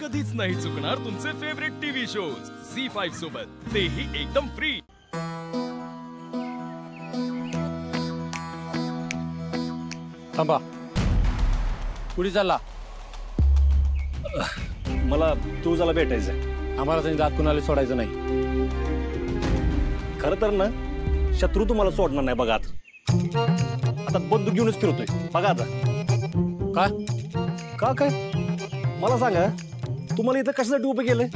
कधीच नाही चुकणार तुमचे फेवरेट टीव्ही शोज झी5 सोबत, तेही एकदम फ्री। थांबा, कुठे चालला? मला तुळजाला भेटायचंय। आम्हाला त्यांनी जात कुणाला सोडायचं नाही। खरं तर ना शत्रू तुम्हाला सोडणार नाही बघा। आता बंदूक घेऊनच फिरतोय बघा। आता काय मला सांगा, तुम्हाला इथं कशासाठी उभं केलंय?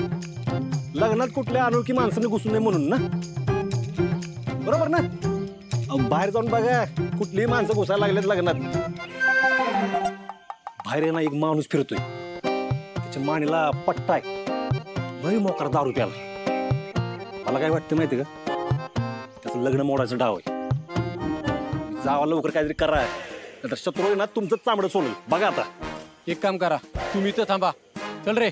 लग्नात कुठल्या अनोळखी माणसाने घुसू नये म्हणून ना, बरोबर ना? बाहेर जाऊन बघा, कुठलीही माणसं घुसायला लागलेत लग्नात। बाहेर ना एक माणूस फिरतोय, त्याच्या मानेला पट्टा आहे, भरी मोकरा दारू प्याला। मला काय वाटतं माहिती का, त्याचं लग्न मोडायचं डाव आहे। जावा लवकर काहीतरी करा, नाहीतर शत्रू आहे ना तुमचं चामडं सोडलं बघा। आता एक काम करा, तुम्ही इथं थांबा। चल रे।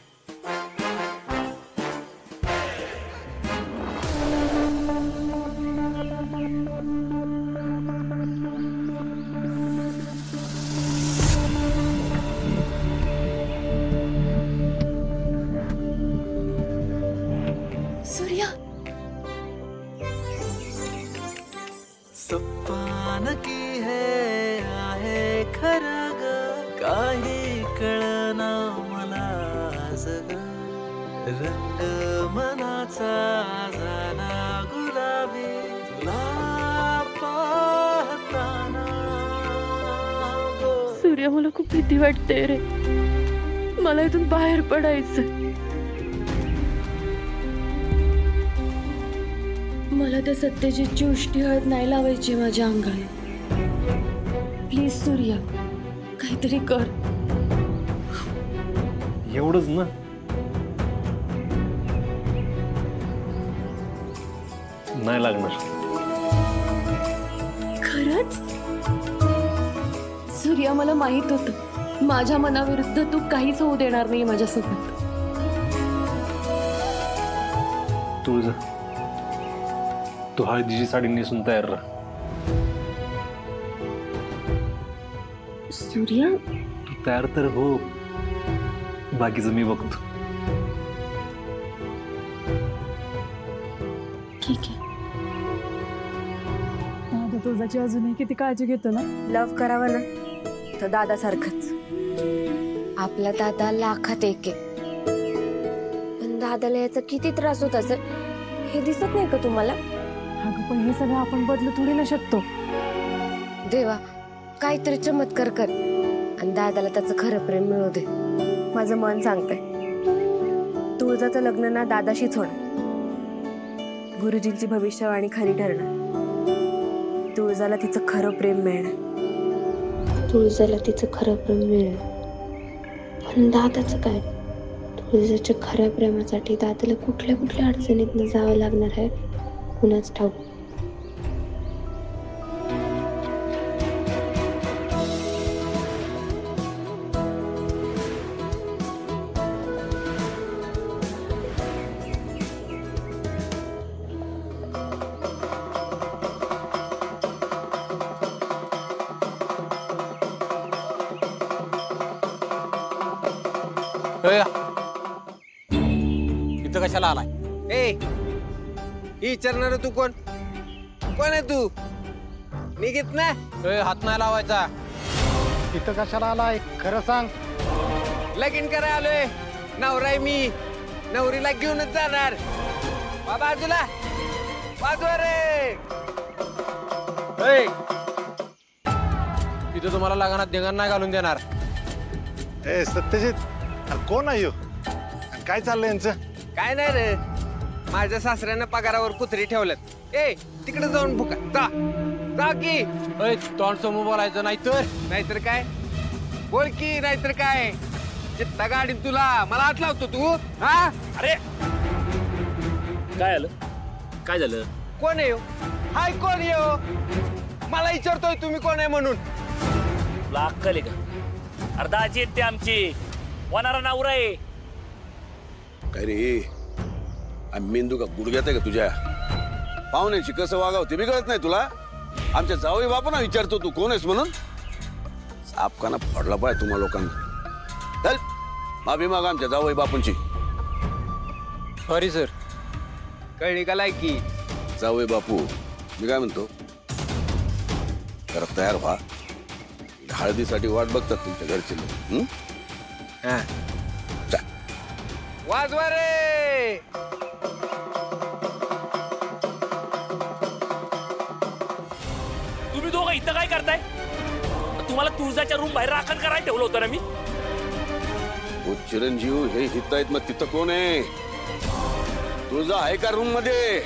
सूर्या, सपन की है आहे खरं ग, काही कळना मला आज ग, रंग मनाचा झाला गुलाबी, तुला पाहताना ग। सूर्या, मला खूप भीती वाटते रे, मला इथून बाहेर पडायचं। मला त्या सत्यजितची उष्टी हळद नाही लावायची माझ्या अंगाला। प्लीज सूर्या, काहीतरी कर। एवढंच ना? नाही लागणार। खरंच? सूर्या, मला माहित होतं माझ्या मनाविरुद्ध तू काहीच होऊ देणार नाही माझ्यासोबत। तुझं तू हळदीची साडी नेसून तयार राहा। सूर्या, तू तयार तर हो, बाकीचं मी बघतो। ठीक आहे। दादा तुझ्याची अजूनही किती काळजी घेतो ना। लव्ह करावं ना तर दादा सारखंच। आपला दादा लाखात एक आहे, पण दादाला याचा किती त्रास होत असेल हे दिसत नाही का तुम्हाला? अगं पण हे सगळं आपण बदलू थोडी ना शकतो। देवा, काहीतरी चमत्कार कर आणि दादाला त्याचं खरं प्रेम मिळू दे। माझं मन सांगतंय तुळजाचं लग्न ना दादाशीच होणार। गुरुजींची भविष्यवाणी खरी ठरणार। तुळजाला तिचं खरं प्रेम मिळणार। तुळजाला तिचं खरं प्रेम मिळेल, पण दादाचं काय? तुळजाच्या खऱ्या प्रेमासाठी दादाला कुठल्या कुठल्या अडचणीतनं जावं लागणार आहे कुणाच ठाऊक। इथं कशाला आलाय? विचारणार तू कोण आहे? तू निघित ना, हात नाही लावायचा। इथं कशाला आलाय खरं सांग। लगीन करायला आलोय, नवरा आहे मी, नवरीला घेऊनच जाणार। बाजूला बाजूला रे। इथं तुम्हाला लग्नात धिंगाण नाही घालून देणार। सत्यजित, कोण आहे? काय चाललंय यांचं? काय नाही रे, माझ्या सासऱ्यानं पगारावर कुत्री ठेवल्यात। तिकडे जाऊन भुका जा की। तोंड समोर बोलायचं नाहीतर काय? बोल की, नाहीतर काय? जित्ता गाडी तुला, मला हात लावतो तू? हा? अरे काय आलं? काय झालं? कोण आहे? हाय कोण येऊ? मला विचारतोय तुम्ही कोण आहे म्हणून? तुला अक्कल आहे का? अर्धाची येते आमची, वनारा नवरा आहे। काय रे, मेंदू का गुडघ्यात आहे का तुझ्या? पाहुण्याची कसं वागावं ते बी कळत नाही तुला? आमच्या जावई बापांना विचारतो तू कोण आहेस म्हणून? सापकाना फोडला पाय तुम्हा लोकांना। चल माफी मागा आमच्या जावई बापूंची. Sorry sir. कळली का लायकी? जावई बापू, मी काय म्हणतो, जरा तयार व्हा. हळदीसाठी वाट बघतात तुमच्या घरचे लोक. हा, वाजवा रे. तुम्ही दोघं इथं काय करताय? तुम्हाला तुळजाच्या रूम बाहेर राखण करायला ठेवलं होतं ना मी. चिरंजीव हे हित आहेत, मग तिथं कोण आहे? तुळजा आहे का रूम मध्ये?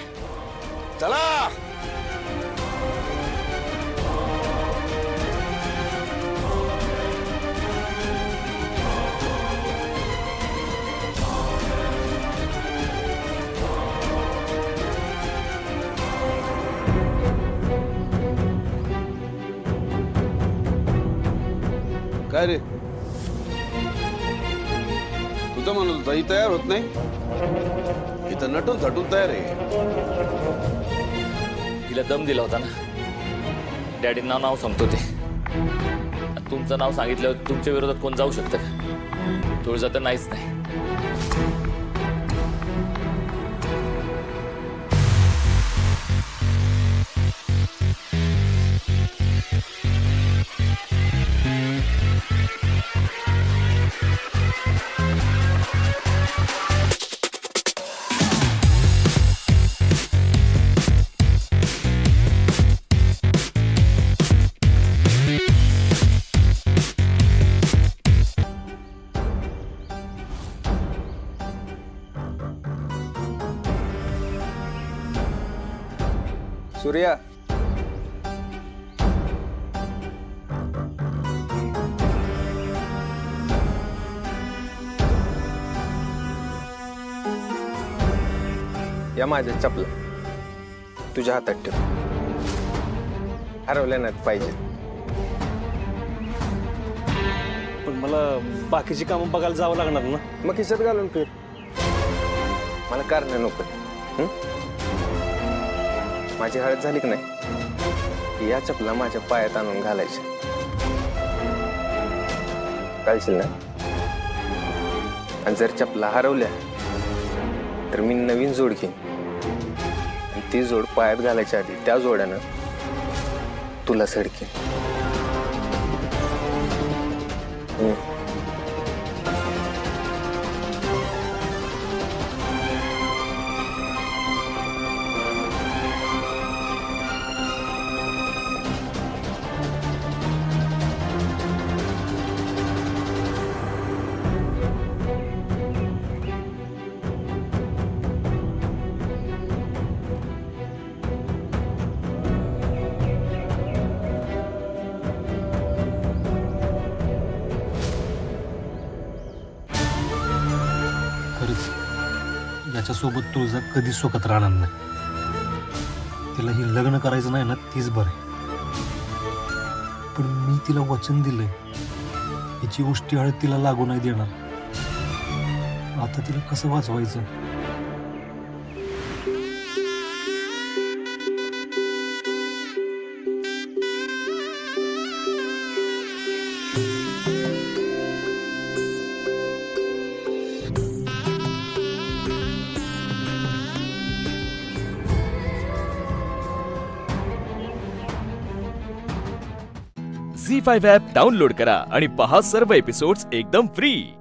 चला. काय रे, तू तर म्हणत होता ही तयार होत नाही, इथं नटून थटून तयार आहे. हिला दम दिला होता ना, डॅडींना नाव सांगतो ते. तुमचं नाव सांगितलं तुमच्या विरोधात कोण जाऊ शकतं का? तुळजा तर नाहीच नाही. सूर्या, या माझ्या चपला तुझ्या हातात ठेव. हरवल्या नाहीत पाहिजे. पण मला बाकीची कामं बघायला जावं लागणार ना. मग खिशात घालून फिर. मला कारण नको. माझी हळद झाली की नाही, या चपला माझ्या पायात आणून घालायच्या. कळशील ना? आणि जर चपला हरवल्या तर मी नवीन जोड घेईन. आणि ती जोड पायात घालायच्या आधी त्या जोड्यानं तुला सडकीन. याच्यासोबत तुळजा कधी सुखत राहणार नाही. तिला ही लग्न करायचं नाही ना, तीच बरं. पण मी तिला वचन दिलंय, याची गोष्टी हळद तिला लागू नाही देणार. आता तिला कसं वाचवायचं? झी5 ॲप डाउनलोड करा आणि पहा सर्व एपिसोड्स एकदम फ्री.